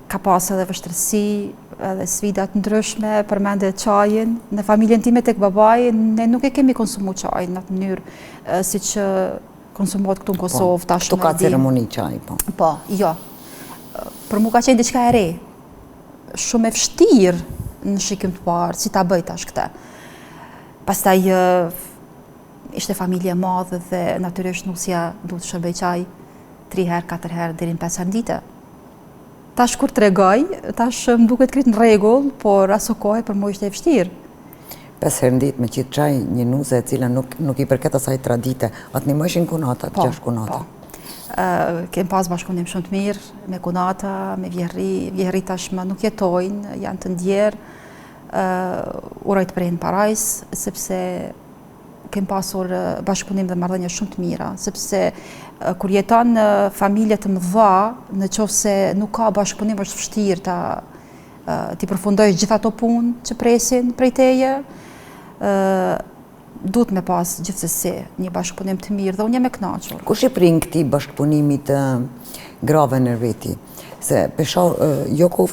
ka pas edhe vështirësi, edhe sfidat ndryshme, përmende çajin. Në familjen time tek babai, ne nuk e kemi konsumu çajin në atë mënyrë si që konsumohet këtu në Kosovë. Këtu ka ceremoni çaj, po. Po, jo. Për mu ka qenë diçka e re. Shumë e vështirë në shikim të parë, si ta bëj tash këtë. Pastaj ishte familje e madhe dhe natyrisht nusja duhet të shërbej çaj 3 herë, 4 herë deri në 5 herë në ditë. Tash kur tregoj, tash më duket krejt në rregull, por aso kohë për mua ishte e vështirë. 5 herë në ditë me qitë çaj, një nuze e cila nuk i përket asaj tradite, atë një më ishin kunata, 6 kunata. Kem pas bashkëpunim shumë të mirë me kunata, me vjehri tashmë nuk jetojnë, janë të ndjerë, uroj të prejnë parajs, sepse kem pasur bashkëpunim dhe marrëdhënie shumë të mira, sepse kur jeton në familje të mëdha, në qoftë se nuk ka bashkëpunim, është vështirë ti përfundojsh gjithë ato punë që presin prej teje, duhet me pas gjithsesi një bashkëpunim të mirë dhe unë jam e kënaqur. Kush i prin këtij bashkëpunimit të grave në rriti? Se pesho jo kohë